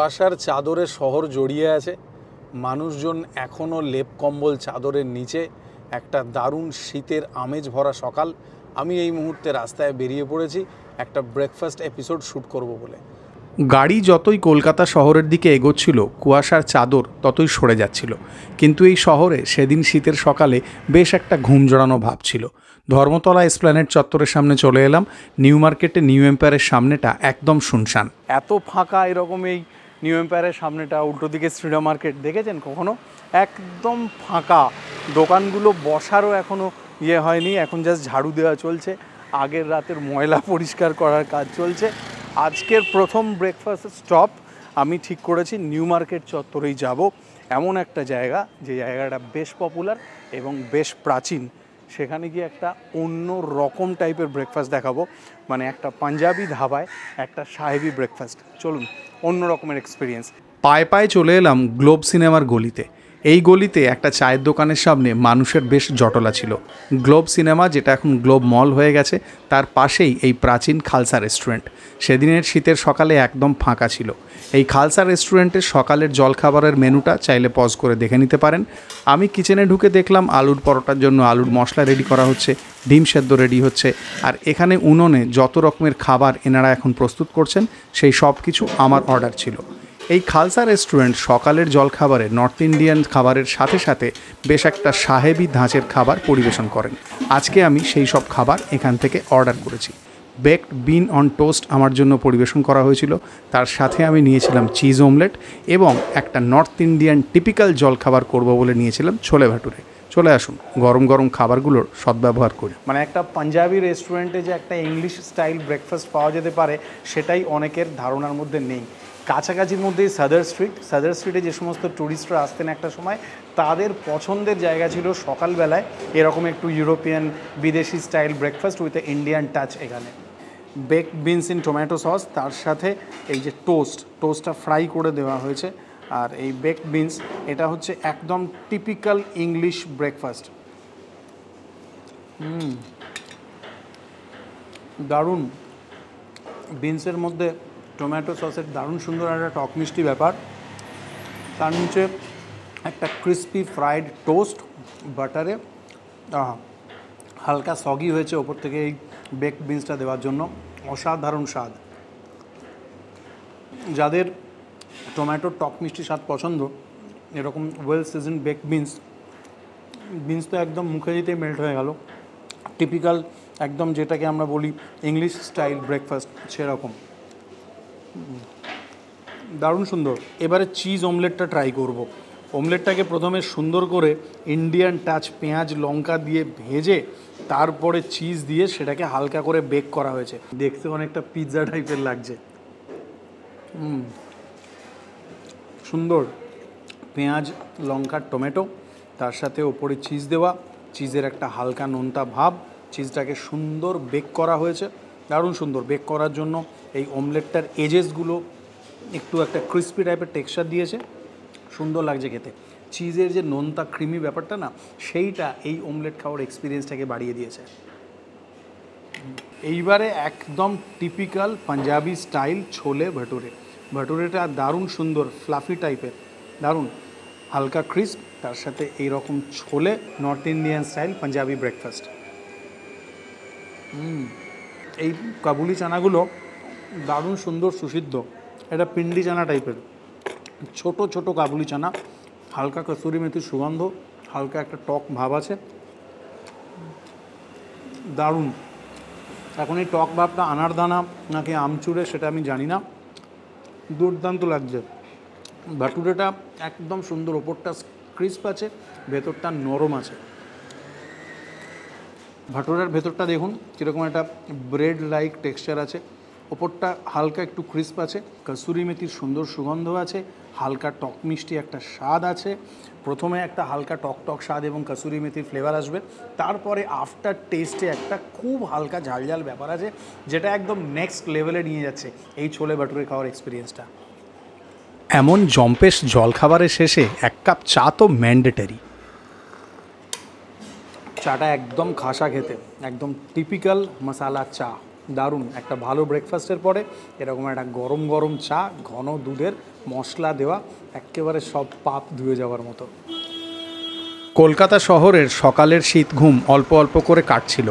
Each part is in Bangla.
কুয়াশার চাদরে শহর জড়িয়ে আছে, মানুষজন এখনও লেপ কম্বল চাদরের নিচে। একটা দারুণ শীতের আমেজ ভরা সকাল। আমি এই মুহূর্তে রাস্তায় বেরিয়ে পড়েছি একটা ব্রেকফাস্ট এপিসোড শ্যুট করব বলে। গাড়ি যতই কলকাতা শহরের দিকে এগোচ্ছিল, কুয়াশার চাদর ততই সরে যাচ্ছিল। কিন্তু এই শহরে সেদিন শীতের সকালে বেশ একটা ঘুম জড়ানো ভাব ছিল। ধর্মতলা এসপ্ল্যানেড চত্বরের সামনে চলে এলাম। নিউ মার্কেটে নিউ এম্পায়ারের সামনেটা একদম শুনশান, এত ফাঁকা। এরকম এই নিউ এম্পায়ারের সামনেটা, উল্টো দিকে শ্রীরাম মার্কেট দেখেছেন কখনো? একদম ফাঁকা। দোকানগুলো বসারও এখনও হয়নি, এখন জাস্ট ঝাড়ু দেওয়া চলছে, আগের রাতের ময়লা পরিষ্কার করার কাজ চলছে। আজকের প্রথম ব্রেকফাস্ট স্টপ আমি ঠিক করেছি নিউ মার্কেট চত্বরেই যাব। এমন একটা জায়গা, যে জায়গাটা বেশ পপুলার এবং বেশ প্রাচীন। সেখানে গিয়ে একটা অন্য রকম টাইপের ব্রেকফাস্ট দেখাবো, মানে একটা পাঞ্জাবি ধাবায় একটা সাহেবি ব্রেকফাস্ট। চলুন, অন্য রকমের এক্সপিরিয়েন্স। পায়ে পায়ে চলে এলাম গ্লোব সিনেমার গলিতে। এই গলিতে একটা চায়ের দোকানের সামনে মানুষের বেশ জটলা ছিল। গ্লোব সিনেমা, যেটা এখন গ্লোব মল হয়ে গেছে, তার পাশেই এই প্রাচীন খালসা রেস্টুরেন্ট। সেদিনের শীতের সকালে একদম ফাঁকা ছিল। এই খালসা রেস্টুরেন্টের সকালের জলখাবারের মেনুটা চাইলে পজ করে দেখে নিতে পারেন। আমি কিচেনে ঢুকে দেখলাম আলুর পরোটার জন্য আলুর মশলা রেডি করা হচ্ছে, ডিম সেদ্ধ রেডি হচ্ছে, আর এখানে উনুনে যত রকমের খাবার এনারা এখন প্রস্তুত করছেন সেই সব কিছু আমার অর্ডার ছিল। এই খালসা রেস্টুরেন্ট সকালের জলখাবারে নর্থ ইন্ডিয়ান খাবারের সাথে সাথে বেশ একটা সাহেবি ধাঁচের খাবার পরিবেশন করেন। আজকে আমি সেই সব খাবার এখান থেকে অর্ডার করেছি। বেকড বিন অন টোস্ট আমার জন্য পরিবেশন করা হয়েছিল। তার সাথে আমি নিয়েছিলাম চিজ অমলেট এবং একটা নর্থ ইন্ডিয়ান টিপিক্যাল জলখাবার করব বলে নিয়েছিলাম ছোলে ভাটুরে। চলে আসুন, গরম গরম খাবারগুলোর সদ্ব্যবহার করি। মানে একটা পাঞ্জাবি রেস্টুরেন্টে যে একটা ইংলিশ স্টাইল ব্রেকফাস্ট পাওয়া যেতে পারে, সেটাই অনেকের ধারণার মধ্যে নেই। কাছাকাছির মধ্যেই সাদার স্ট্রিটে যে সমস্ত ট্যুরিস্টরা আসতেন একটা সময়, তাদের পছন্দের জায়গা ছিল সকালবেলায় এরকম একটু ইউরোপিয়ান বিদেশি style breakfast with a Indian touch. এখানে baked beans in tomato sauce, তার সাথে এই যে টোস্টটা ফ্রাই করে দেওয়া হয়েছে। আর এই বেকড বিনস, এটা হচ্ছে একদম টিপিক্যাল ইংলিশ ব্রেকফাস্ট। দারুণ। বিনসের মধ্যে টমেটো সসের দারুণ সুন্দর একটা টক মিষ্টি ব্যাপার। তার নিচে একটা ক্রিস্পি ফ্রাইড টোস্ট বাটারে, হালকা সগি হয়েছে ওপর থেকে এই বেকড বিনসটা দেওয়ার জন্য। অসাধারণ স্বাদ। যাদের টমেটোর টক মিষ্টি স্বাদ পছন্দ, এরকম ওয়েল সিজন বেকড বিনস তো একদম মুখে দিতেই মেল্ট হয়ে গেল। টিপিক্যাল একদম, যেটাকে আমরা বলি ইংলিশ স্টাইল ব্রেকফাস্ট, সেরকম। দারুণ সুন্দর। এবারে চিজ অমলেটটা ট্রাই করব। অমলেটটাকে প্রথমে সুন্দর করে ইন্ডিয়ান টাচ পেঁয়াজ লঙ্কা দিয়ে ভেজে তারপরে চিজ দিয়ে সেটাকে হালকা করে বেক করা হয়েছে। দেখতে অনেকটা পিৎজা টাইপের লাগছে। সুন্দর পেঁয়াজ লঙ্কা টমেটো, তার সাথে ওপরে চিজ দেওয়া, চিজের একটা হালকা নোনতা ভাব। চিজটাকে সুন্দর বেক করা হয়েছে, দারুণ সুন্দর। বেক করার জন্য এই অমলেটটার এজেসগুলো একটু একটা ক্রিস্পি টাইপের টেক্সচার দিয়েছে, সুন্দর লাগছে খেতে। চিজের যে নোনতা ক্রিমি ব্যাপারটা না, সেইটা এই অমলেট খাওয়ার এক্সপিরিয়েন্সটাকে বাড়িয়ে দিয়েছে। এইবারে একদম টিপিক্যাল পাঞ্জাবি স্টাইল ছোলে ভাটুরেটা দারুণ সুন্দর, ফ্লাফি টাইপের, দারুণ হালকা ক্রিস্প, তার সাথে এইরকম chole, north Indian style Punjabi breakfast. এই কাবুলি চানাগুলো দারুণ সুন্দর সুসিদ্ধ। এটা পিন্ডি চানা টাইপের, ছোট ছোট কাবুলি চানা, হালকা কসুরি মেথির সুগন্ধ, হালকা একটা টক ভাব আছে, দারুণ। এখন এই টক ভাবটা আনার দানা নাকি আমচুরে সেটা আমি জানি না, দুর্দান্ত লাগছে। ভাটুরেটা একদম সুন্দর, ওপরটা ক্রিস্প আছে, ভেতরটা নরম আছে। ভাটুরের ভেতরটা দেখুন কীরকম একটা ব্রেড লাইক টেক্সচার আছে, ওপরটা হালকা একটু ক্রিস্প আছে, কসুরি মেথির সুন্দর সুগন্ধ আছে, হালকা টক মিষ্টি একটা স্বাদ আছে। প্রথমে একটা হালকা টক টক স্বাদ এবং কসুরি মেথির ফ্লেভার আসবে, তারপরে আফটার টেস্টে একটা খুব হালকা ঝাল ঝাল ব্যাপার আছে, যেটা একদম নেক্সট লেভেলে নিয়ে যাচ্ছে এই ছোলে ভাটুরে খাওয়ার এক্সপিরিয়েন্সটা। এমন জম্পেশ জলখাবারের শেষে এক কাপ চা তো ম্যান্ডেটারি। চাটা একদম খাসা খেতে, একদম টিপিক্যাল মশালা চা, দারুণ একটা ভালো ব্রেকফাস্টের পরে এরকম একটা গরম গরম চা, ঘন দুধের মশলা দেওয়া, একেবারে সব পাপ ধুয়ে যাওয়ার মতো। কলকাতা শহরের সকালের শীত ঘুম অল্প অল্প করে কাটছিল।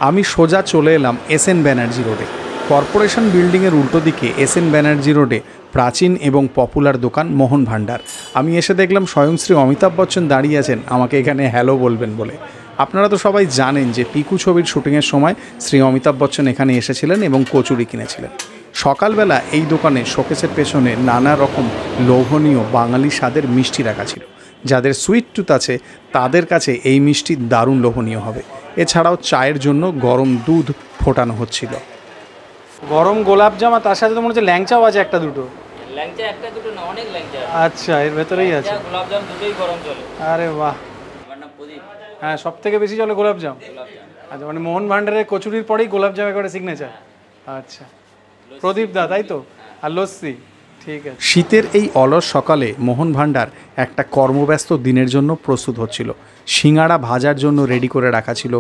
আমি সোজা চলে এলাম SN ব্যানার্জি রোডে। কর্পোরেশন বিল্ডিংয়ের উল্টো দিকে SN ব্যানার্জি রোডে প্রাচীন এবং পপুলার দোকান মোহন ভান্ডার। আমি এসে দেখলাম স্বয়ং শ্রী অমিতাভ বচ্চন দাঁড়িয়ে আছেন আমাকে এখানে হ্যালো বলবেন বলে। আপনারা তো সবাই জানেন যে পিকু ছবির শুটিংয়ের সময় শ্রী অমিতাভ বচ্চন এখানে এসেছিলেন এবং কচুরি কিনেছিলেন। সকালবেলা এই দোকানে শোকেসের পেছনে নানা রকম লোভনীয় বাঙালি স্বাদের মিষ্টি রাখা ছিল। যাদের সুইট টুথ আছে তাদের কাছে এই মিষ্টি দারুণ লোভনীয় হবে। এছাড়াও চায়ের জন্য গরম দুধ ফোটানো হচ্ছিল। গরম গোলাপজাম, আর তার সাথে তো মনে হচ্ছে ল্যাংচাও আছে একটা দুটো। ল্যাংচা একটা দুটো না, অনেক ল্যাংচা। আচ্ছা, এর ভেতরেই আছে। গোলাপজাম দুটোই গরম চলে। আরে বাহ। আমার নাম প্রদীপ। হ্যাঁ, সব থেকে বেশি চলে গোলাপজাম। আচ্ছা, মানে মোহন ভান্ডারের কচুরির পরেই গোলাপজাম করে সিগনেচার। আচ্ছা, প্রদীপ দা, তাই তো? আর লস্যি, ঠিক আছে। শীতের এই অলস সকালে মোহন ভান্ডার একটা কর্মব্যস্ত দিনের জন্য প্রস্তুত হচ্ছিল। সিঙাড়া ভাজার জন্য রেডি করে রাখা ছিল,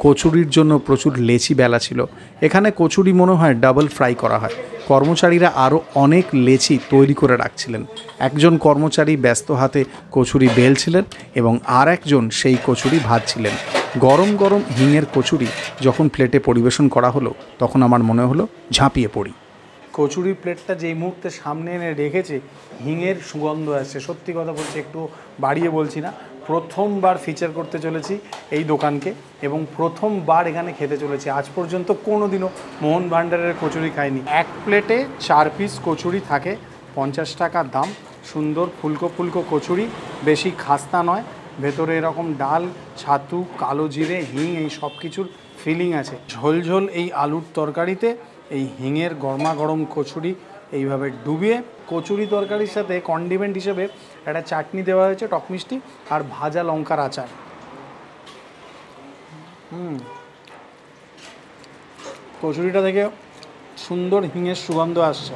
কচুরির জন্য প্রচুর লেচি বেলা ছিল। এখানে কচুরি মনে হয় ডাবল ফ্রাই করা হয়। কর্মচারীরা আরও অনেক লেচি তৈরি করে রাখছিলেন। একজন কর্মচারী ব্যস্ত হাতে কচুরি বেলছিলেন এবং আর একজন সেই কচুরি ভাজছিলেন। গরম গরম হিঙের কচুরি যখন প্লেটে পরিবেশন করা হলো তখন আমার মনে হলো ঝাঁপিয়ে পড়ি। কচুরি প্লেটটা যেই মুহূর্তে সামনে এনে রেখেছে, হিঙের সুগন্ধ আসছে। সত্যি কথা বলছি, একটু বাড়িয়ে বলছি না, প্রথমবার ফিচার করতে চলেছি এই দোকানকে এবং প্রথমবার এখানে খেতে চলেছি। আজ পর্যন্ত কোনো দিনও মোহন ভান্ডারের কচুরি খাইনি। এক প্লেটে 4 পিস কচুরি থাকে, 50 টাকা দাম। সুন্দর ফুলকো ফুলকো কচুরি, বেশি খাস্তা নয়। ভেতরে এরকম ডাল, ছাতু, কালো জিরে, হিং, এই সব কিছুর ফিলিং আছে। ঝোলঝোল এই আলুর তরকারিতে এই হিঙের গরমা গরম কচুরি এইভাবে ডুবিয়ে, কচুরি তরকারির সাথে কন্ডিমেন্ট হিসেবে একটা চাটনি দেওয়া হয়েছে, টক মিষ্টি, আর ভাজা লঙ্কার আচার। কচুরিটা থেকে সুন্দর হিঙের সুগন্ধ আসছে,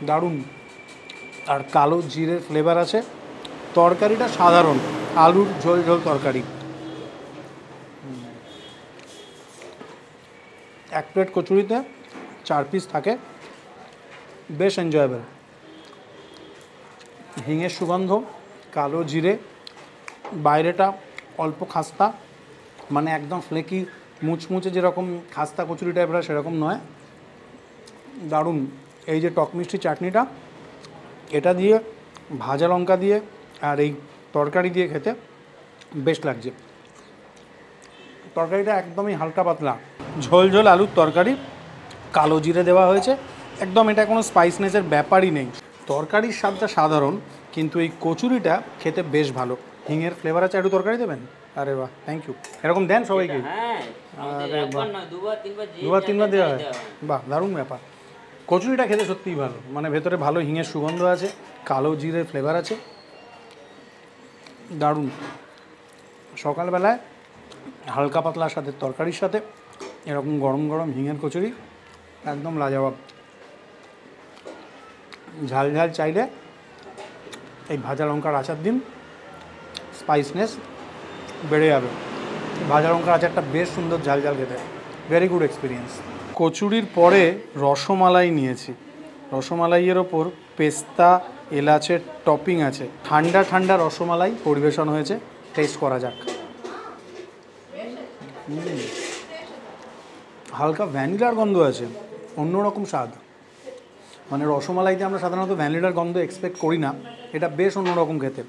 দারুণ। আর কালো জিরের ফ্লেভার আছে। তরকারিটা সাধারণ আলুর ঝোল ঝোল তরকারি। এক প্লেট কচুরিতে 4 পিস থাকে, বেশ এনজয়েবল। হিঙের সুগন্ধ, কালো জিরে, বাইরেটা অল্প খাস্তা, মানে একদম ফ্লেকি মুচমুচে যেরকম খাস্তা কচুরি টাইপের সেরকম নয়, দারুণ। এই যে টক মিষ্টি চাটনিটা, এটা দিয়ে, ভাজা লঙ্কা দিয়ে আর এই তরকারি দিয়ে খেতে বেশ লাগছে। তরকারিটা একদমই হালকা পাতলা, ঝোল ঝোল আলুর তরকারি, কালো জিরে দেওয়া হয়েছে, একদম এটা কোনো স্পাইসনেসের ব্যাপারই নেই। তরকারির স্বাদটা সাধারণ, কিন্তু এই কচুরিটা খেতে বেশ ভালো। হিঙের ফ্লেভার আছে। একটু তরকারি দেবেন? আরে বাহ, থ্যাংক ইউ। এরকম দেন সবাইকে? আরে বাহ, দুবার তিনবার দেওয়া হয়? বাহ, দারুণ ব্যাপার। কচুরিটা খেতে সত্যিই ভালো, মানে ভেতরে ভালো হিঙের সুগন্ধ আছে, কালো জিরের ফ্লেভার আছে, দারুণ। সকালবেলায় হালকা পাতলা সাথে তরকারির সাথে এরকম গরম গরম হিঙের কচুরি একদম লাজবাব। ঝাল ঝাল চাইলে এই ভাজা লঙ্কার আচার দিন, স্পাইসনেস বেড়ে যাবে। ভাজা লঙ্কার আচারটা বেশ সুন্দর ঝাল ঝাল খেতে, ভেরি গুড এক্সপিরিয়েন্স। কচুরির পরে রসমালাই নিয়েছি। রসমালাইয়ের ওপর পেস্তা এলাচের টপিং আছে। ঠান্ডা ঠান্ডা রসমালাই পরিবেশন হয়েছে, টেস্ট করা যাক। হালকা ভ্যানিলার গন্ধ আছে, অন্যরকম স্বাদ। মানে রসমালাইতে আমরা সাধারণত ভ্যানিলার গন্ধ এক্সপেক্ট করি না, এটা বেশ অন্যরকম খেতে,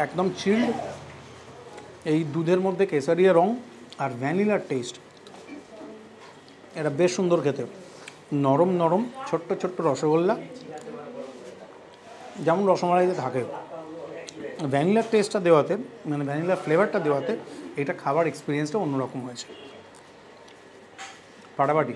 একদম চিল্ড। এই দুধের মধ্যে কেসারিয়া রং আর ভ্যানিলার টেস্ট, এটা বেশ সুন্দর খেতে। নরম নরম ছোট্ট ছোট্ট রসগোল্লা, যেমন রসমালাইতে থাকে। ভ্যানিলার টেস্টটা দেওয়াতে, মানে ভ্যানিলার ফ্লেভারটা দেওয়াতে এটা খাবার এক্সপিরিয়েন্সটা অন্যরকম হয়েছে, ফাটাফাটি।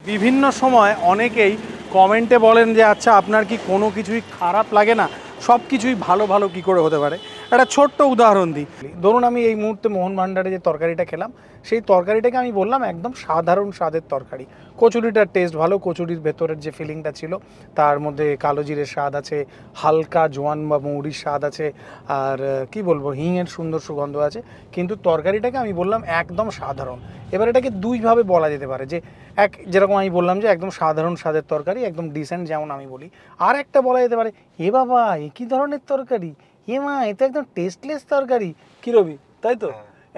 বিভিন্ন সময় অনেকেই কমেন্টে বলেন যে আচ্ছা আপনার কি কোনো কিছুই খারাপ লাগে না, সব কিছুই ভালো ভালো কী করে হতে পারে। একটা ছোট্ট উদাহরণ দিই। ধরুন আমি এই মুহূর্তে মোহন ভান্ডারে যে তরকারিটা খেলাম, সেই তরকারিটাকে আমি বললাম একদম সাধারণ স্বাদের তরকারি। কচুরিটার টেস্ট ভালো, কচুরির ভেতরের যে ফিলিংটা ছিল তার মধ্যে কালো জিরের স্বাদ আছে, হালকা জোয়ান বা মৌরির স্বাদ আছে, আর কি বলবো হিংয়ের সুন্দর সুগন্ধ আছে, কিন্তু তরকারিটাকে আমি বললাম একদম সাধারণ। এবার এটাকে দুইভাবে বলা যেতে পারে, যে এক যেরকম আমি বললাম যে একদম সাধারণ স্বাদের তরকারি, একদম ডিসেন্ট যেমন আমি বলি, আর একটা বলা যেতে পারে এ বাবা এ কী ধরনের তরকারি, এ মা এ তো একদম টেস্টলেস তরকারি, কী রবি তাই তো,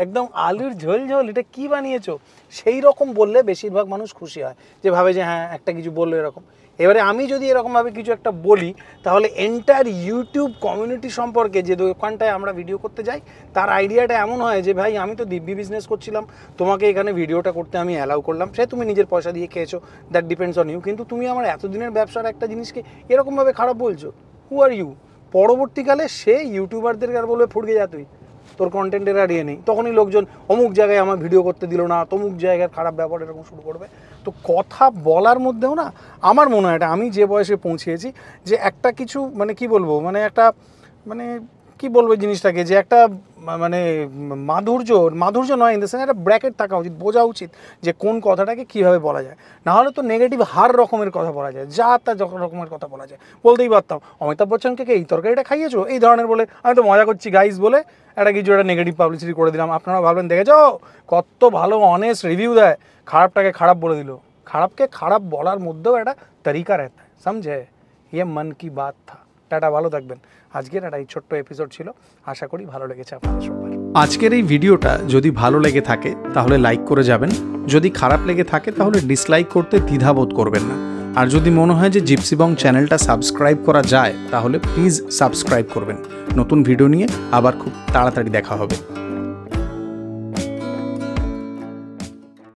একদম আলুর ঝোল ঝোল, এটা কী বানিয়েছো, সেই রকম বললে বেশিরভাগ মানুষ খুশি হয়, যে ভাবে যে হ্যাঁ একটা কিছু বললো এরকম। এবারে আমি যদি এরকমভাবে কিছু একটা বলি, তাহলে এন্টায়ার ইউটিউব কমিউনিটি সম্পর্কে যে দোকানটায় আমরা ভিডিও করতে যাই, তার আইডিয়াটা এমন হয় যে ভাই আমি তো দিব্যি বিজনেস করছিলাম, তোমাকে এখানে ভিডিওটা করতে আমি অ্যালাউ করলাম, সে তুমি নিজের পয়সা দিয়ে খেয়েছো, দ্যাট ডিপেন্ডস অন ইউ, কিন্তু তুমি আমার এতদিনের ব্যবসার একটা জিনিসকে এরকমভাবে খারাপ বলছো, হু আর ইউ? পরবর্তীকালে সে ইউটিউবারদের আর বলবে ফুটকে যা তুই, তোর কন্টেন্টের আর ইয়ে নেই, তখনই লোকজন অমুক জায়গায় আমার ভিডিও করতে দিল না, তমুক জায়গার খারাপ ব্যবহার এরকম শুরু করবে। তো কথা বলার মধ্যেও না আমার মনে হয় এটা আমি যে বয়সে পৌঁছেছি, যে একটা কিছু মানে কি বলবো, মানে একটা মানে কি বলবো জিনিসটাকে, যে একটা মানে মাধুর্য নয়, ইন দ্য সেন্স একটা ব্র্যাকেট থাকা উচিত, বোঝা উচিত যে কোন কথাটাকে কীভাবে বলা যায়। নাহলে তো নেগেটিভ হার রকমের কথা বলা যায়, যা তা যখন রকমের কথা বলা যায়। বলতেই পারতাম অমিতাভ বচ্চনকে এই তরকারিটা খাইয়েছো এই ধরনের বলে, আমি তো মজা করছি গাইস বলে একটা কিছু একটা নেগেটিভ পাবলিসিটি করে দিলাম, আপনারা ভাবলেন দেখেছো কত ভালো অনেস্ট রিভিউ দেয়, খারাপটাকে খারাপ বলে দিল। খারাপকে খারাপ বলার মধ্যেও একটা তরিকা রয়েছে, সমঝে? ইয়ে মন কি বাত থা। টাটা, ভালো থাকবেন। আজকের একটা এই ছোট্ট এপিসোড ছিল, আশা করি ভালো লেগেছে আপনাদের সবার। আজকের এই ভিডিওটা যদি ভালো লেগে থাকে তাহলে লাইক করে যাবেন, যদি খারাপ লেগে থাকে তাহলে ডিসলাইক করতে দ্বিধাবোধ করবেন না। আর যদি মনে হয় যে জিপসি বং চ্যানেলটা সাবস্ক্রাইব করা যায় তাহলে প্লিজ সাবস্ক্রাইব করবেন। নতুন ভিডিও নিয়ে আবার খুব তাড়াতাড়ি দেখা হবে।